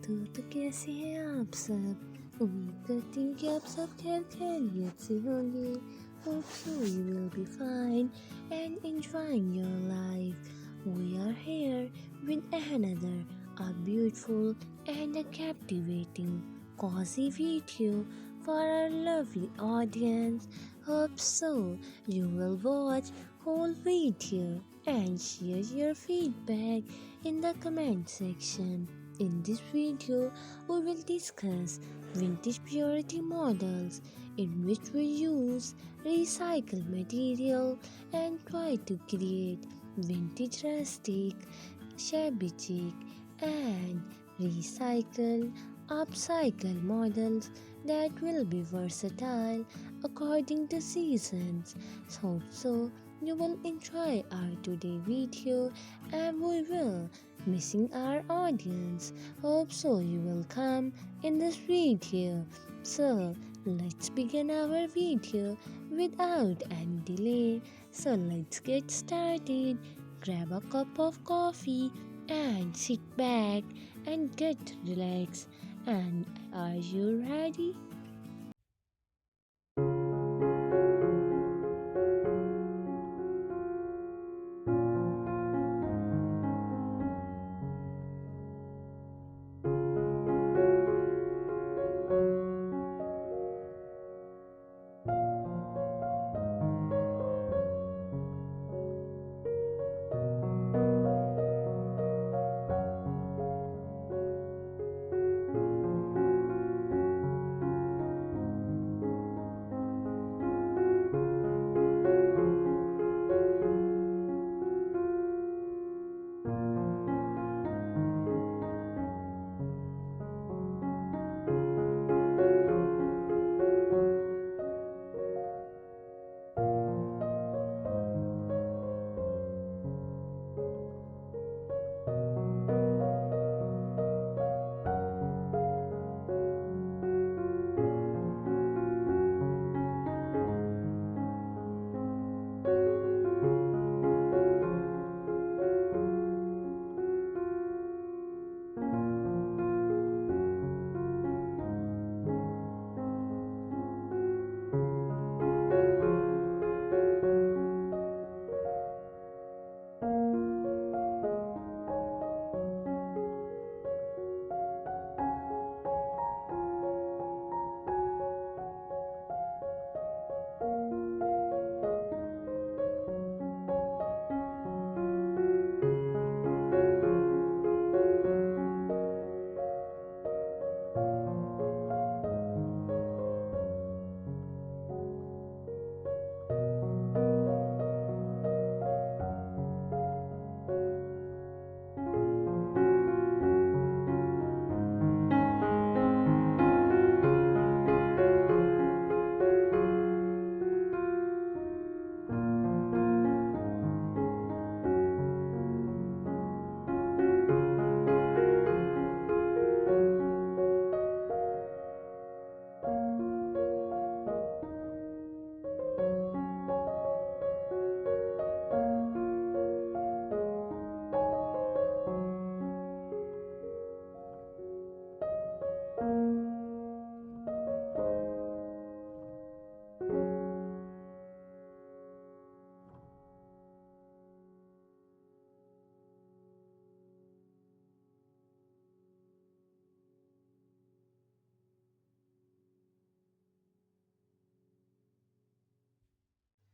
तो कैसे हैं आप सब। उम्मीद करती हूँ कि आप सब खैर खैरियत से होंगे। Hope so you will be fine and enjoying your life. We are here with another a beautiful and a captivating cozy video for our lovely audience. Hope so you will watch whole video and share your feedback in the comment section. In this video, we will discuss vintage purity models in which we use recycled material and try to create vintage rustic, shabby chic, and recycled upcycle models that will be versatile according to seasons. So you will enjoy our today video and we will missing our audience. Hope so you will come in this video. So let's begin our video without any delay. So let's get started. Grab a cup of coffee and sit back and get relaxed. And are you ready?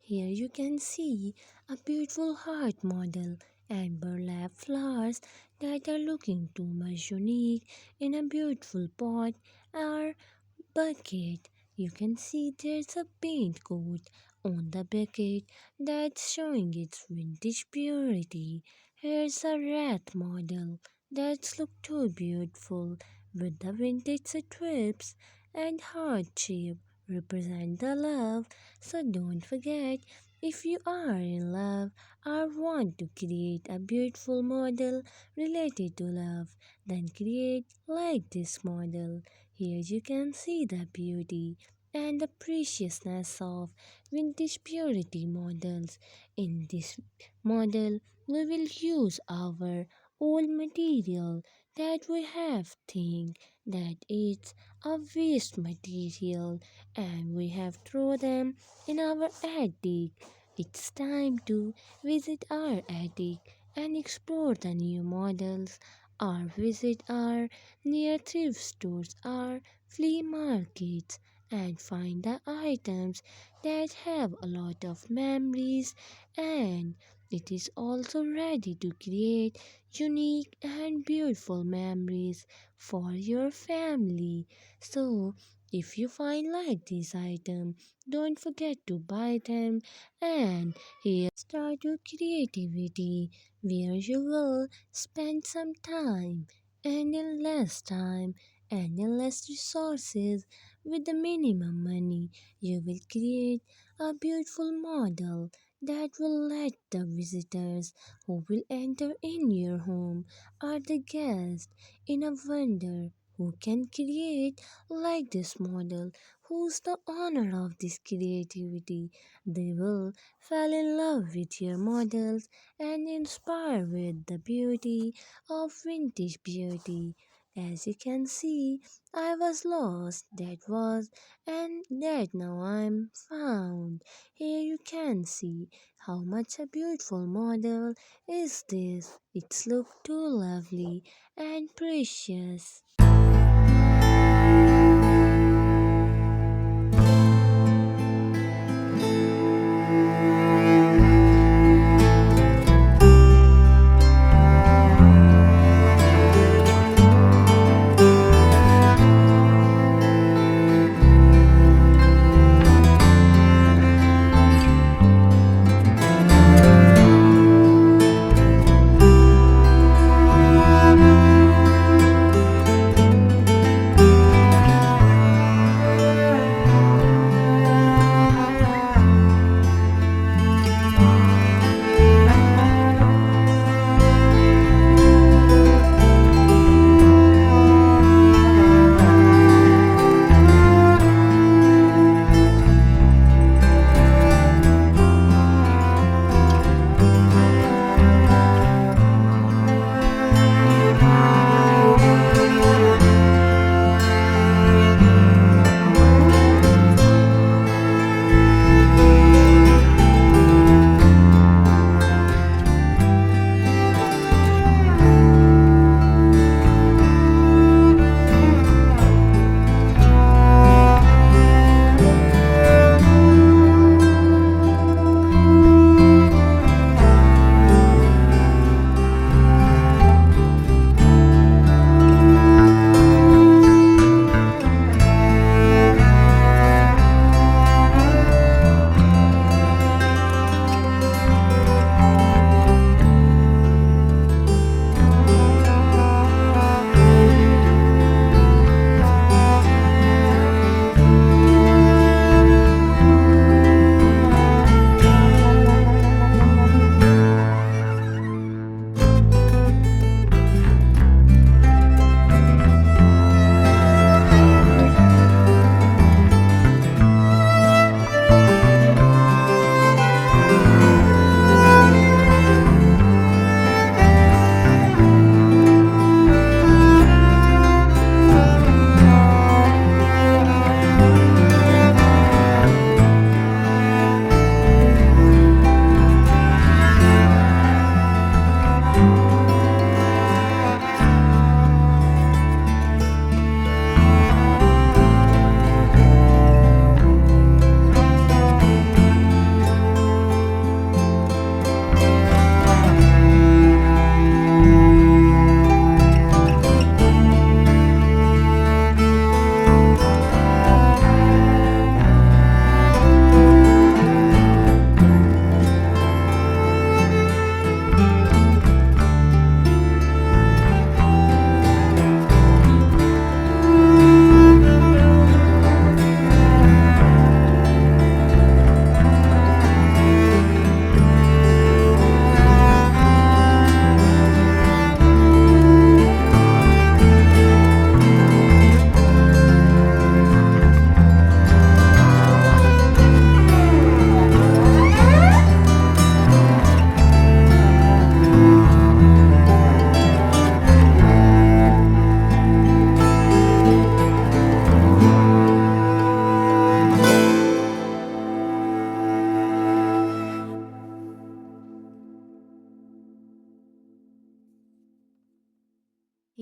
Here you can see a beautiful heart model and burlap flowers that are looking too much unique in a beautiful pot or bucket. You can see there's a paint coat on the bucket that's showing its vintage purity. Here's a rat model that's look too beautiful with the vintage strips and heart shape represent the love. So don't forget, if you are in love or want to create a beautiful model related to love, then create like this model. Here you can see the beauty and the preciousness of vintage purity models. In this model, we will use our old material that we have think that it's a waste material and we have thrown them in our attic. It's time to visit our attic and explore the new models or visit our near thrift stores or flea markets and find the items that have a lot of memories, and it is also ready to create unique and beautiful memories for your family. So, if you find like this item, don't forget to buy them, and here start your creativity where you will spend some time and in less time and in less resources with the minimum money. You will create a beautiful model that will let the visitors who will enter in your home or the guest in a wonder who can create like this model, who's the owner of this creativity. They will fall in love with your models and inspire with the beauty of vintage beauty. As you can see, I was lost, that was, and that now I'm found. Here you can see how much a beautiful model is this. It's look too lovely and precious.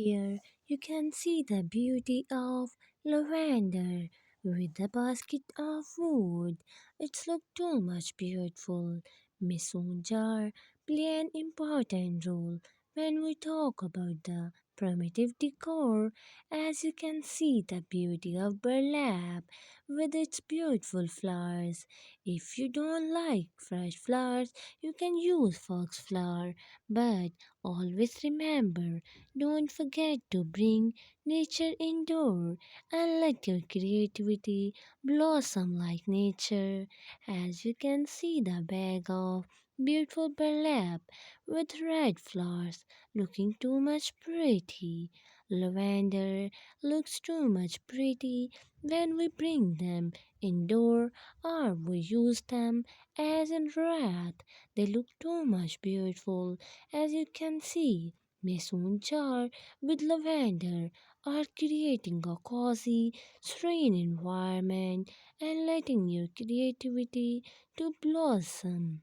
Here you can see the beauty of lavender with the basket of wood. It's look too much beautiful. Mason jar play an important role when we talk about the primitive decor. As you can see the beauty of burlap with its beautiful flowers. If you don't like fresh flowers, you can use foxflower, but always remember, don't forget to bring nature indoor and let your creativity blossom like nature. As you can see the bag of beautiful burlap with red flowers looking too much pretty. Lavender looks too much pretty when we bring them indoor or we use them as in wreath. They look too much beautiful. As you can see, mason jar with lavender are creating a cozy, serene environment and letting your creativity to blossom.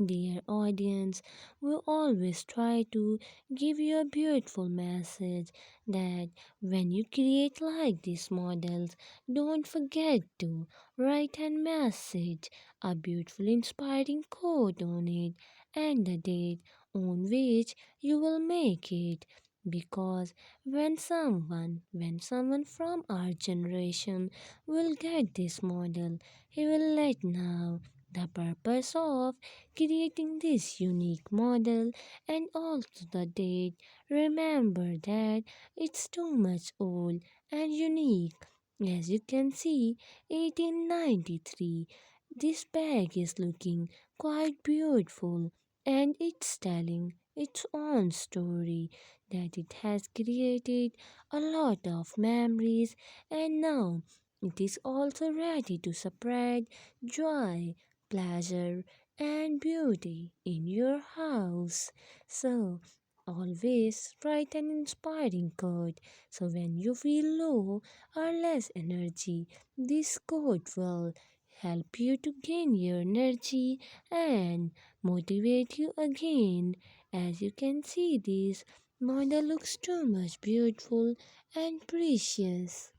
Dear audience, we always try to give you a beautiful message that when you create like these models, don't forget to write a message, a beautiful inspiring quote on it, and the date on which you will make it. Because when someone from our generation will get this model, he will let know the purpose of creating this unique model and also the date. Remember that it's too much old and unique. As you can see, 1893. This bag is looking quite beautiful and it's telling its own story that it has created a lot of memories and now it is also ready to spread joy, pleasure, and beauty in your house. So, always write an inspiring quote. So, when you feel low or less energy, this quote will help you to gain your energy and motivate you again. As you can see, this model looks too much beautiful and precious.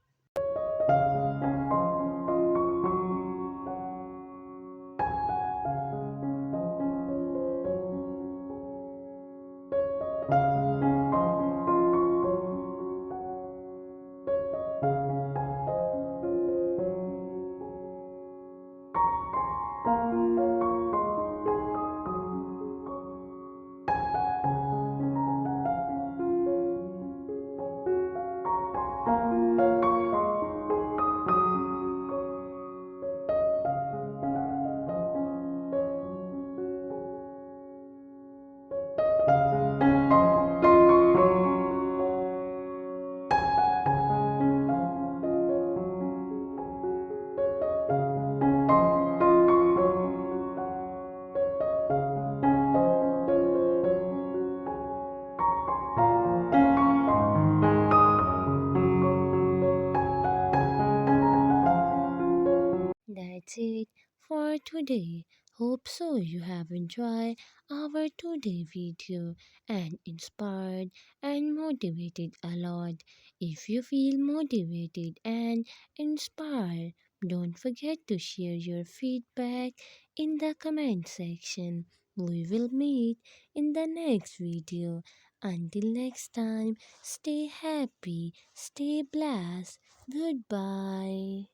That's it for today. Hope so you have enjoyed our today video and inspired and motivated a lot. If you feel motivated and inspired, don't forget to share your feedback in the comment section. We will meet in the next video. Until next time, stay happy, stay blessed. Goodbye.